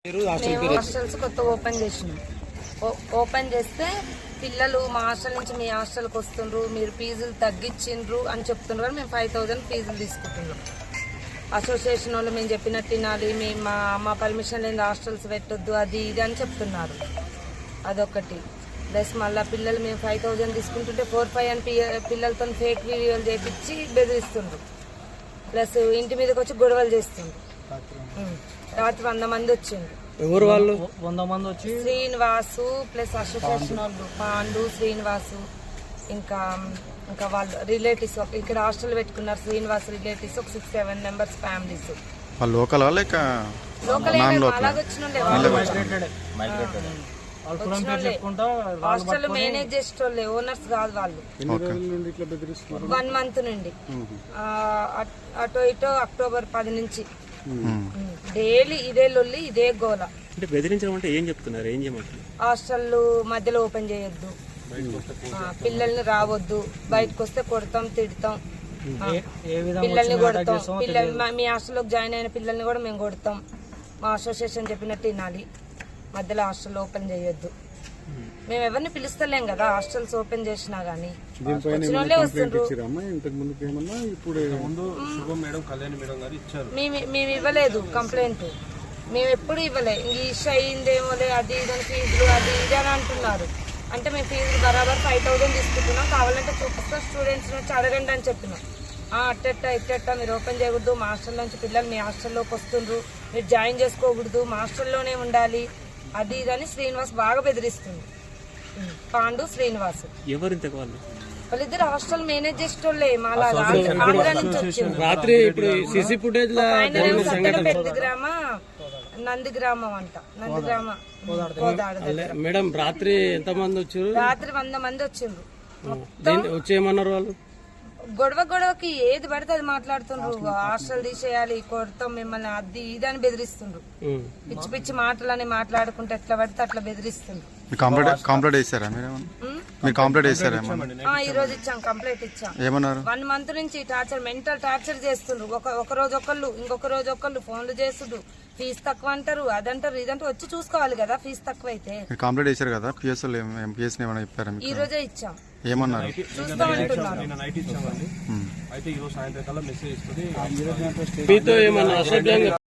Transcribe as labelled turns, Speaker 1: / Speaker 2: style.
Speaker 1: Hostels కొత్త open చేసినాం. Open చేస్తే పిల్లలు మా హాస్టల్ నుంచి మీ హాస్టల్కి వస్తుండ్రు, మీరు ఫీజులు తగ్గించిండ్రు అని చెప్తున్నారు. మేము 5000 ఫీజులు తీసుకుంటున్నాం. అసోసియేషన్ వాళ్ళు మేము చెప్పినట్టు వినాలి, మేము మా పర్మిషన్ లేని హాస్టల్స్ పెట్టొద్దు, అది ఇది అని చెప్తున్నారు. అదొకటి. ప్లస్ మళ్ళీ పిల్లలు మేము 5000 తీసుకుంటుంటే 4-5 అని పిల్లలతో ఫేక్ వీడియోలు చేపించి బెదిరిస్తుండ్రు. ప్లస్ ఇంటి మీదకి వచ్చి గొడవలు చేస్తుండ్రు. రాత్రి 100 మంది వచ్చిండ్రు.
Speaker 2: ఎవరు వాళ్ళు? 100 మంది వచ్చి
Speaker 1: శ్రీనివాసు ప్లస్ అసోసియేషన్ వాళ్ళు, పాండు, శ్రీనివాసు, ఇంకా వాళ్ళ రిలేటివ్స్ ఇక్కడ హాస్టల్ పెట్టుకున్నారు. శ్రీనివాస్ రిలేటివ్స్ ఒక 6-7 మెంబర్స్ ఫ్యామిలీస్.
Speaker 3: లోకల్
Speaker 1: అలాగొచ్చినండే హాస్టల్ మేనేజ్ చేసేటోళ్ళే, ఓనర్స్ కాదు వాళ్ళు. 1 మంత్ నుండి అటో ఇటో అక్టోబర్ 10 నుంచి డైలీ ఇదే లొల్లి, ఇదే గోల.
Speaker 2: అంటే బెదిరించడం అంటే ఏం చెప్తున్నారు, ఏం చేయమంటారు?
Speaker 1: హాస్టల్ మధ్యలో ఓపెన్ చేయొద్దు, పిల్లల్ని రావద్దు, బయటకు వస్తే కొడతాం, తిడతాం, పిల్లల్ని కొడతాం, మీ హాస్టల్లోకి జాయిన్ అయిన పిల్లల్ని కూడా మేము కొడతాం. మా అసోసియేషన్ చెప్పినట్టు వినాలి, మధ్యలో హాస్టల్ ఓపెన్ చేయొద్దు. మేము ఎవరిని పిలుస్తలేం కదా, హాస్టల్స్ ఓపెన్ చేసినా గానీ వచ్చిన వాళ్ళే వస్తుండ్రు. మేము ఇవ్వలేదు కంప్లైంట్, మేము ఎప్పుడు ఇవ్వలే. ఇంక ఇష్యూ అయ్యిందేమోలే, అది ఇదని ఫీజులు అది ఇది అని అంటున్నారు. అంటే మేము ఫీజులు బరాబర్ 5000 తీసుకుంటున్నాం, కావాలంటే చూపిస్తాం, స్టూడెంట్స్ నుంచి అడగండి అని చెప్పినాం. ఇట్టెట్ట మీరు ఓపెన్ చేయకూడదు, మా హాస్టల్ నుంచి పిల్లలు మీ హాస్టల్లోకి వస్తుండ్రు, మీరు జాయిన్ చేసుకోకూడదు, మా హాస్టల్లోనే ఉండాలి, అది ఇదని శ్రీనివాస్ బాగా బెదిరిస్తుంది. పాండు, శ్రీనివాస్ వాళ్ళిద్దరు హాస్టల్ మేనేజ్ చేసేటోళ్ళే. ఆంధ్ర నుంచి వచ్చింది.
Speaker 2: రాత్రి
Speaker 1: పెద్ద గ్రామ నందిగ్రామం అంట, నందిగ్రామ
Speaker 2: మేడం. రాత్రి ఎంత మంది వచ్చారు?
Speaker 1: రాత్రి 100 మంది వచ్చిండ్రు.
Speaker 2: వచ్చేయమన్నారు వాళ్ళు.
Speaker 1: గొడవకి ఏది పడితే అది మాట్లాడుతుండ్రు. హాస్టల్ తీసేయాలి, కొడతాం మిమ్మల్ని, అది ఇది అని బెదిరిస్తుండ్రు. పిచ్చి పిచ్చి మాటలని మాట్లాడుకుంటే ఎట్లా పడితే అట్లా బెదిరిస్తుండ్రు.
Speaker 3: కంప్లైంట్ చేశారా మీరు? కంప్లైంట్ చేశారా?
Speaker 1: ఈ రోజు ఇచ్చాం, కంప్లైంట్ ఇచ్చాం.
Speaker 3: ఏమన్నారు?
Speaker 1: 1 మంత్ నుంచి టార్చర్, మెంటల్ టార్చర్ చేస్తుండ్రు. ఒక రోజు ఒకళ్ళు, ఇంకొక రోజు ఒకళ్ళు ఫోన్లు చేస్తుండ్రు. ఫీజు తక్కువ అంటారు, అదంటారు, ఇదంటే వచ్చి చూసుకోవాలి కదా. ఫీజు తక్కువ అయితే
Speaker 3: కంప్లైంట్ చేశారు కదా, పిఎస్ ఏమైనా చెప్పారా?
Speaker 1: ఈ రోజే ఇచ్చాం.
Speaker 3: ఏమన్నారు?
Speaker 1: చూస్తామంటున్నారు.
Speaker 4: అయితే ఈరోజు సాయంత్రం కల్లా మెసేజ్ ఇస్తుంది.
Speaker 2: మీతో ఏమన్నా